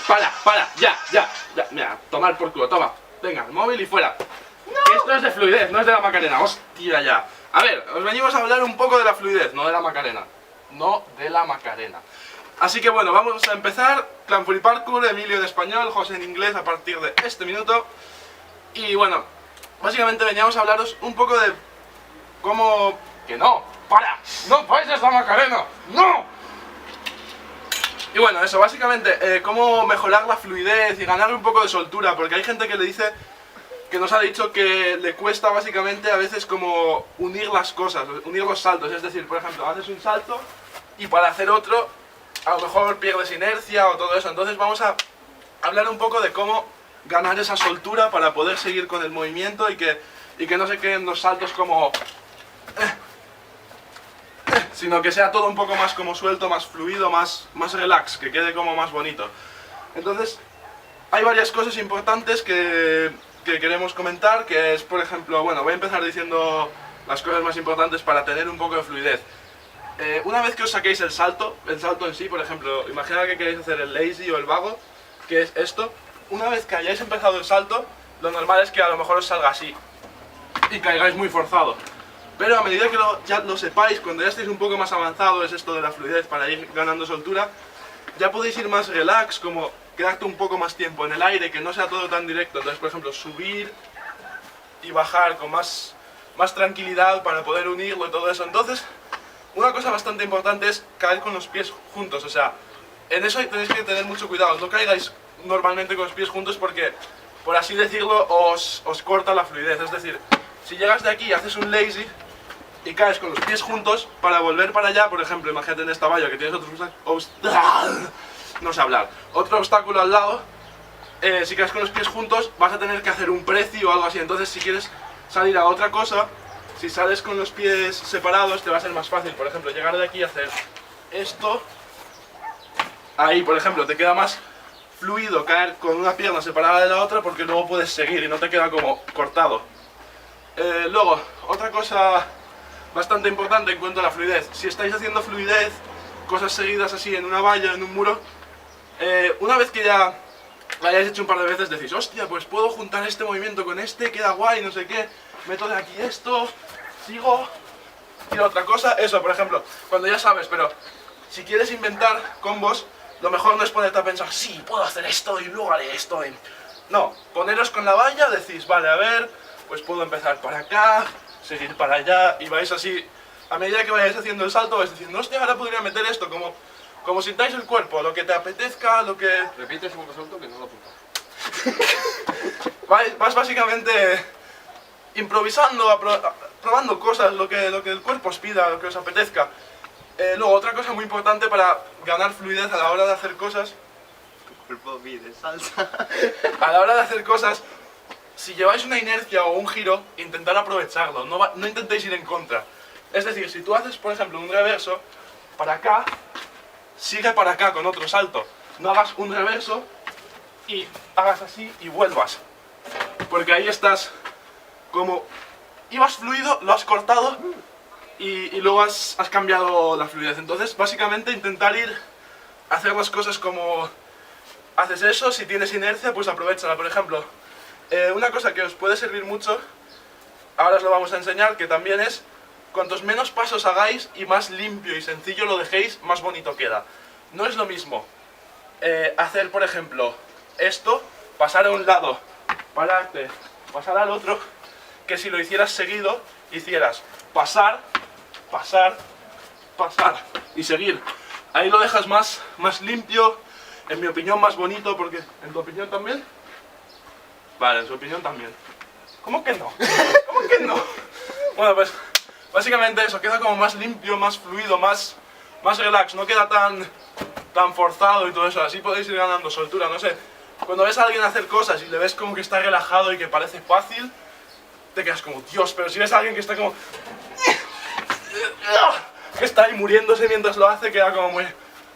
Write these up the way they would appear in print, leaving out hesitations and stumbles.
Para, ya, mira, tomar por culo, toma. Venga, el móvil y fuera. ¡No! Esto es de fluidez, no es de la Macarena, hostia ya. A ver, os venimos a hablar un poco de la fluidez, no de la Macarena. No de la Macarena. Así que bueno, vamos a empezar. Clan Fury Parkour, Emilio en español, José en inglés a partir de este minuto. Y bueno, básicamente veníamos a hablaros un poco de cómo... ¡Que no! ¡Para! ¡No pases la Macarena! ¡No! Y bueno, eso, básicamente, cómo mejorar la fluidez y ganarle un poco de soltura, porque hay gente que le dice, que nos ha dicho que le cuesta básicamente a veces como unir las cosas, unir los saltos. Es decir, por ejemplo, haces un salto y para hacer otro, a lo mejor pierdes inercia o todo eso. Entonces vamos a hablar un poco de cómo ganar esa soltura para poder seguir con el movimiento y que no se queden los saltos como... sino que sea todo un poco más como suelto, más fluido, más relax, que quede como más bonito. Entonces, hay varias cosas importantes que queremos comentar, que es, por ejemplo, bueno, voy a empezar diciendo las cosas más importantes para tener un poco de fluidez. Una vez que os saquéis el salto en sí, por ejemplo, imaginad que queréis hacer el lazy o el vago, que es esto. Una vez que hayáis empezado el salto, lo normal es que a lo mejor os salga así y caigáis muy forzado. Pero a medida que ya lo sepáis, cuando ya estéis un poco más avanzado, es esto de la fluidez para ir ganando soltura, ya podéis ir más relax, como quedarte un poco más tiempo en el aire, que no sea todo tan directo. Entonces, por ejemplo, subir y bajar con más tranquilidad para poder unirlo y todo eso. Entonces, una cosa bastante importante es caer con los pies juntos. O sea, en eso tenéis que tener mucho cuidado. No caigáis normalmente con los pies juntos porque, por así decirlo, os corta la fluidez. Es decir, si llegas de aquí y haces un lazy y caes con los pies juntos, para volver para allá, por ejemplo, imagínate en esta valla que tienes otro obstáculo al lado, si caes con los pies juntos vas a tener que hacer un preci o algo así. Entonces, si quieres salir a otra cosa, si sales con los pies separados te va a ser más fácil. Por ejemplo, llegar de aquí y hacer esto, ahí por ejemplo te queda más fluido caer con una pierna separada de la otra, porque luego puedes seguir y no te queda como cortado. Luego, otra cosa bastante importante en cuanto a la fluidez: si estáis haciendo fluidez, cosas seguidas así en una valla, en un muro, una vez que ya lo hayáis hecho un par de veces, decís, hostia, pues puedo juntar este movimiento con este, queda guay, no sé qué, meto de aquí esto, sigo, y otra cosa. Eso, por ejemplo, cuando ya sabes. Pero si quieres inventar combos, lo mejor no es ponerte a pensar, sí, puedo hacer esto y luego haré esto. No, poneros con la valla, decís, vale, a ver, pues puedo empezar para acá, seguir para allá, y vais así. A medida que vayáis haciendo el salto vais diciendo, hostia, ahora podría meter esto, como sintáis el cuerpo, lo que te apetezca, lo que... Repite el segundo salto que no lo apunto. Vas básicamente improvisando, probando cosas, lo que el cuerpo os pida, lo que os apetezca. Luego, otra cosa muy importante para ganar fluidez a la hora de hacer cosas... Tu cuerpo pide salsa. A la hora de hacer cosas, si lleváis una inercia o un giro, intentad aprovecharlo, no intentéis ir en contra. Es decir, si tú haces, por ejemplo, un reverso, para acá, sigue para acá con otro salto. No hagas un reverso y hagas así y vuelvas. Porque ahí estás como... ibas fluido, lo has cortado y luego has cambiado la fluidez. Entonces, básicamente, intentar hacer las cosas como... haces eso, si tienes inercia, pues aprovechala. Por ejemplo, una cosa que os puede servir mucho, ahora os lo vamos a enseñar, que también es, cuantos menos pasos hagáis y más limpio y sencillo lo dejéis, más bonito queda. No es lo mismo hacer, por ejemplo, esto, pasar a un lado, pararte, pasar al otro, que si lo hicieras seguido, hicieras pasar, pasar, pasar y seguir. Ahí lo dejas más limpio, en mi opinión más bonito, porque... ¿En tu opinión también? Vale, en su opinión también. ¿Cómo que no? ¿Cómo que no? Bueno, pues básicamente eso, queda como más limpio, más fluido, más relax, no queda tan forzado y todo eso. Así podéis ir ganando soltura, no sé. Cuando ves a alguien hacer cosas y le ves como que está relajado y que parece fácil, te quedas como, Dios. Pero si ves a alguien que está como... que está ahí muriéndose mientras lo hace, queda como muy...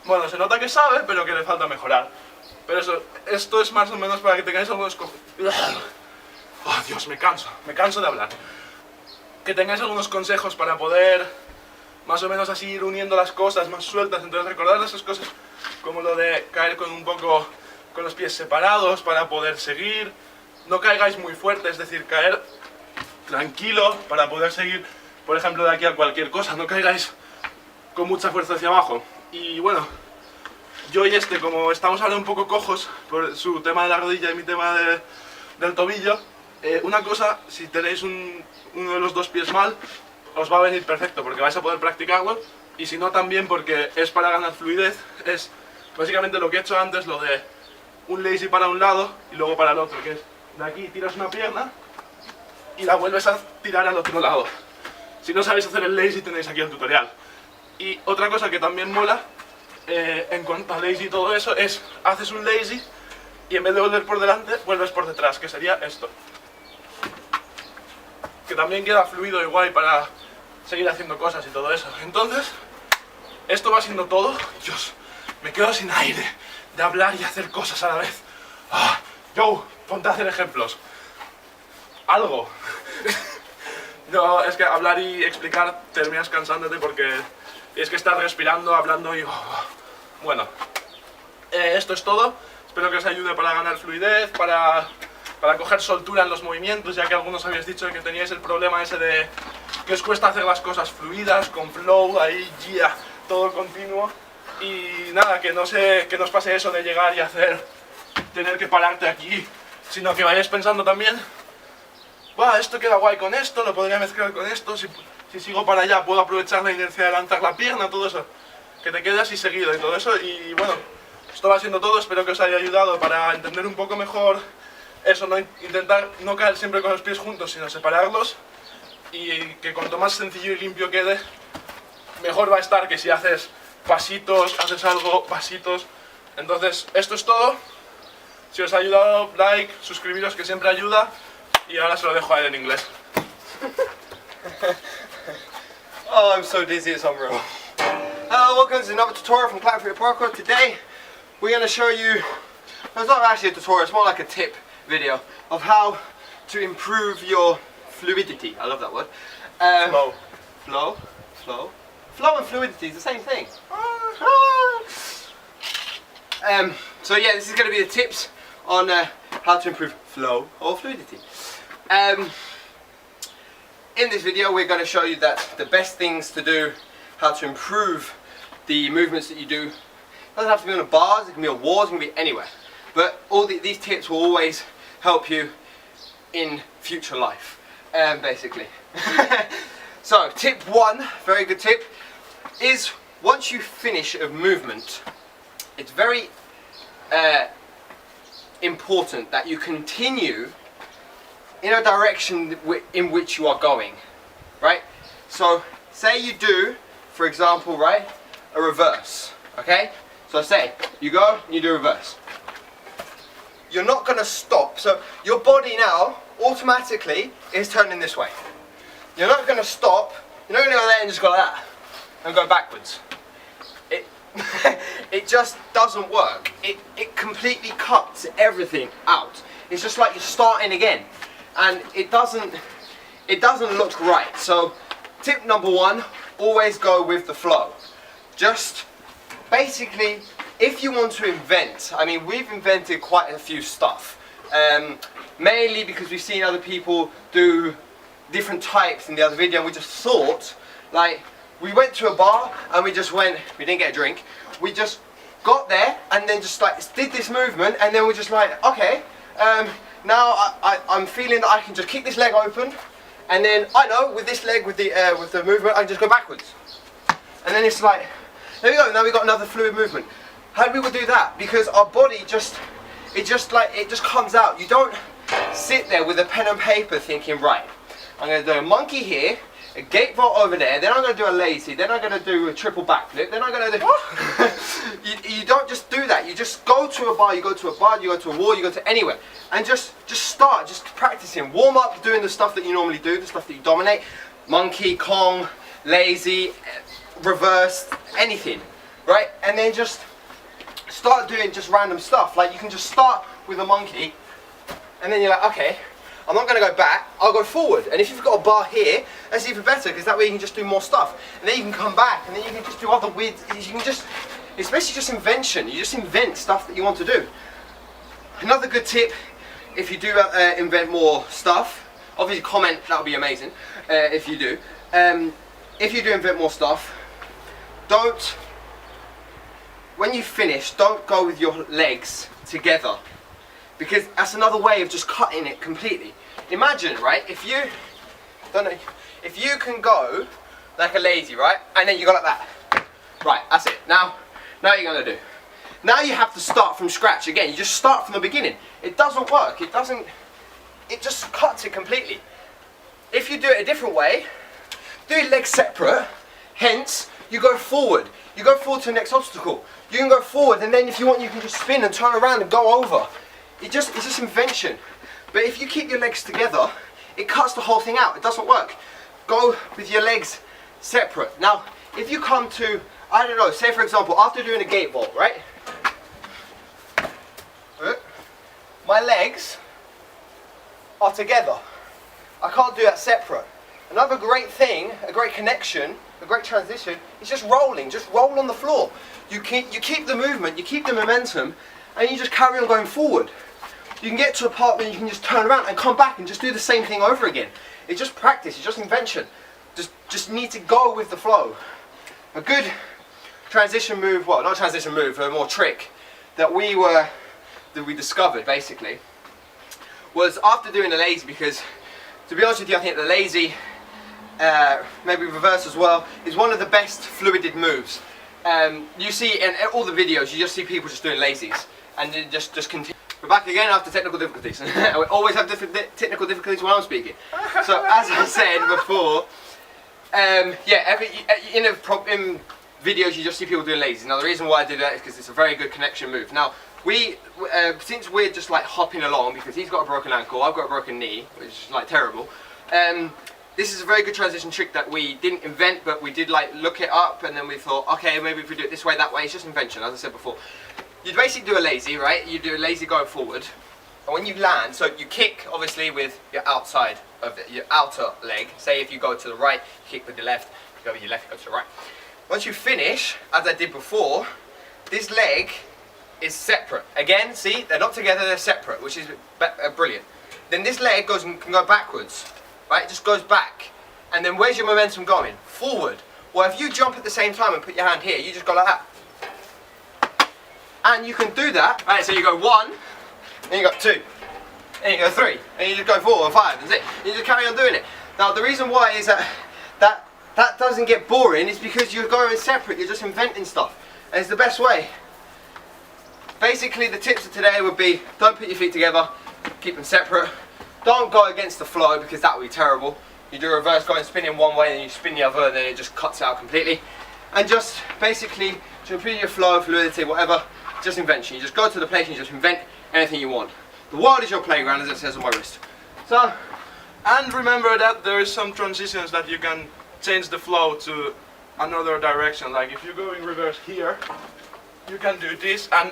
Bueno, se nota que sabe, pero que le falta mejorar. Pero eso, esto es más o menos para que tengáis algunos... Oh, Dios, me canso de hablar. Que tengáis algunos consejos para poder más o menos así ir uniendo las cosas más sueltas. Entonces recordad esas cosas como lo de caer con un poco con los pies separados para poder seguir. No caigáis muy fuerte, es decir, caer tranquilo para poder seguir, por ejemplo, de aquí a cualquier cosa. No caigáis con mucha fuerza hacia abajo. Y bueno, yo y como estamos ahora un poco cojos por su tema de la rodilla y mi tema del tobillo, una cosa, si tenéis uno de los dos pies mal, os va a venir perfecto porque vais a poder practicarlo, y si no también porque es para ganar fluidez. Es básicamente lo que he hecho antes, lo de un lazy para un lado y luego para el otro, que es de aquí tiras una pierna y la vuelves a tirar al otro lado. Si no sabéis hacer el lazy tenéis aquí el tutorial. Y otra cosa que también mola en cuanto a lazy y todo eso es, haces un lazy y en vez de volver por delante, vuelves por detrás, que sería esto. Que también queda fluido y guay para seguir haciendo cosas y todo eso. Entonces, esto va siendo todo. Dios, me quedo sin aire de hablar y hacer cosas a la vez. Joe, ponte a hacer ejemplos. Algo. No, es que hablar y explicar terminas cansándote porque es que estás respirando, hablando y... Bueno, esto es todo. Espero que os ayude para ganar fluidez, para coger soltura en los movimientos, ya que algunos habéis dicho que teníais el problema ese de que os cuesta hacer las cosas fluidas, con flow, ahí, yeah, todo continuo. Y nada, que no os pase eso de llegar y tener que pararte aquí, sino que vayáis pensando también, esto queda guay con esto, lo podría mezclar con esto, si sigo para allá puedo aprovechar la inercia de lanzar la pierna, todo eso, que te quede así seguido y todo eso. Y bueno, esto va siendo todo, espero que os haya ayudado para entender un poco mejor eso, intentar no caer siempre con los pies juntos, sino separarlos, y que cuanto más sencillo y limpio quede, mejor va a estar que si haces pasitos, haces algo, pasitos. Entonces, esto es todo. Si os ha ayudado, like, suscribiros, que siempre ayuda, y ahora se lo dejo a él en inglés. Oh, I'm so dizzy, it's unreal. Welcome to another tutorial from Cloud Free Parkour. Today, we're going to show you, it's not actually a tutorial, it's more like a tip video of how to improve your fluidity. I love that word. Flow and fluidity is the same thing. So yeah, this is going to be the tips on how to improve flow or fluidity. In this video we're going to show you that the best things to do, how to improve the movements that you do. It doesn't have to be on the bars, it can be on walls, it can be anywhere. But all these tips will always help you in future life, basically. So tip one, very good tip, is once you finish a movement, it's very important that you continue in a direction in which you are going, right? So say you do, for example, right, a reverse, okay? So say you go and you do a reverse. You're not going to stop, so your body now automatically is turning this way. You're not going to stop, you're not going to go there and just go like that and go backwards. It just doesn't work. It completely cuts everything out. It's just like you're starting again, and it doesn't look right. So tip number one, always go with the flow. Just basically, if you want to invent, I mean, we've invented quite a few stuff, mainly because we've seen other people do different types in the other video, and we just thought, like, we went to a bar and we didn't get a drink, we just got there and then just like did this movement, and then we're just like, okay, now I'm feeling that I can just kick this leg open, and then I know with this leg, with the movement, I can just go backwards. And then it's like, there we go, now we've got another fluid movement. How do people do that? Because our body it just comes out. You don't sit there with a pen and paper thinking, right, I'm going to do a monkey here, a gate vault over there, then I'm going to do a lazy, then I'm going to do a triple backflip, then I'm going to do... you don't just do that. You just go to a bar, you go to a wall, you go to anywhere, and just start practicing. Warm up doing the stuff that you normally do, the stuff that you dominate. Monkey, Kong, lazy, reverse, anything, right? And then just start doing just random stuff. Like you can just start with a monkey, and then you're like, okay, I'm not going to go back, I'll go forward. And if you've got a bar here, that's even better, because that way you can just do more stuff. And then you can come back, and then you can just do other weird, you can just, it's basically just invention. You just invent stuff that you want to do. Another good tip, if you do invent more stuff, obviously comment, that would be amazing if you do. If you do invent more stuff, when you finish, don't go with your legs together, because that's another way of just cutting it completely. Imagine, right, if you can go like a lazy, right, and then you go like that. Right, that's it. Now you're gonna do. Now you have to start from scratch again. You just start from the beginning. It doesn't work. It just cuts it completely. If you do it a different way, do your legs separate, hence you go forward. You go forward to the next obstacle. You can go forward, and then if you want, you can just spin and turn around and go over. It's just invention. But if you keep your legs together, it cuts the whole thing out. It doesn't work. Go with your legs separate. Now, if you come to, I don't know, say for example, after doing a gate vault, right? My legs are together. I can't do that separate. Another great thing, a great connection, a great transition, is just rolling. Just roll on the floor. You keep the movement, you keep the momentum, and you just carry on going forward. You can get to a part where you can just turn around and come back and just do the same thing over again. It's just practice, it's just invention. Just need to go with the flow. A good transition move, well, not transition move, a more trick that we discovered basically was after doing the lazy, because to be honest with you, I think the lazy, maybe reverse as well, is one of the best fluided moves. You see in all the videos, you just see people just doing lazies and then just continue. We're back again after technical difficulties. We always have technical difficulties when I'm speaking. So as I said before, yeah, in videos you just see people doing lazies. Now the reason why I did that is because it's a very good connection move. Now since we're just like hopping along, because he's got a broken ankle, I've got a broken knee, which is like terrible. This is a very good transition trick that we didn't invent, but we did like look it up, and then we thought, okay, maybe if we do it this way, that way, it's just invention, as I said before. You basically do a lazy, right? You do a lazy going forward, and when you land, so you kick obviously with your outside of it, your outer leg. Say if you go to the right, you kick with your left. If you go with your left, you go to the right. Once you finish, as I did before, this leg is separate. Again, see, they're not together, they're separate, which is brilliant. Then this leg can go backwards, right? It just goes back. And then where's your momentum going? Forward. Well, if you jump at the same time and put your hand here, you just go like that. And you can do that. Right, so you go 1, then you go 2, and you go 3, and you just go 4 or 5, that's it. You just carry on doing it. Now, the reason why is that doesn't get boring is because you're going separate, you're just inventing stuff. And it's the best way. Basically, the tips of today would be, don't put your feet together, keep them separate. Don't go against the flow, because that would be terrible. You do a reverse going spinning one way and you spin the other, and then it just cuts out completely. And just basically, to improve your flow, fluidity, whatever, just invention. You just go to the place and you just invent anything you want. The world is your playground, as it says on my wrist. So, and remember that there is some transitions that you can change the flow to another direction. Like if you go in reverse here, you can do this and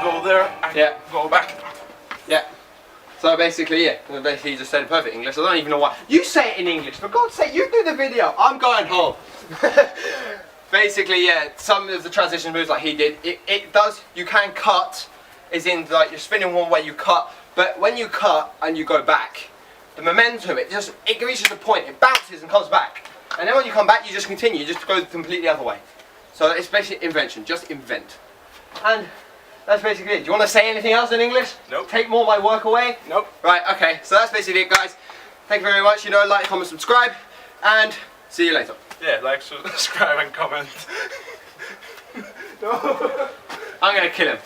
go there and go back. Yeah. So basically, yeah, basically you just said perfect English. I don't even know why. You say it in English, for God's sake, you do the video. I'm going home. Basically, yeah, some of the transition moves like he did, it does, you can cut, as in like you're spinning one way, you cut, but when you cut and you go back, the momentum, it reaches a point, it bounces and comes back. And then when you come back, you just continue, you just go completely the other way. So it's basically invention, just invent. And that's basically it. Do you want to say anything else in English? Nope. Take more of my work away? Nope. Right, okay, so that's basically it, guys. Thank you very much. You know, like, comment, subscribe, and see you later. Yeah, like, subscribe and comment. No. I'm gonna kill him.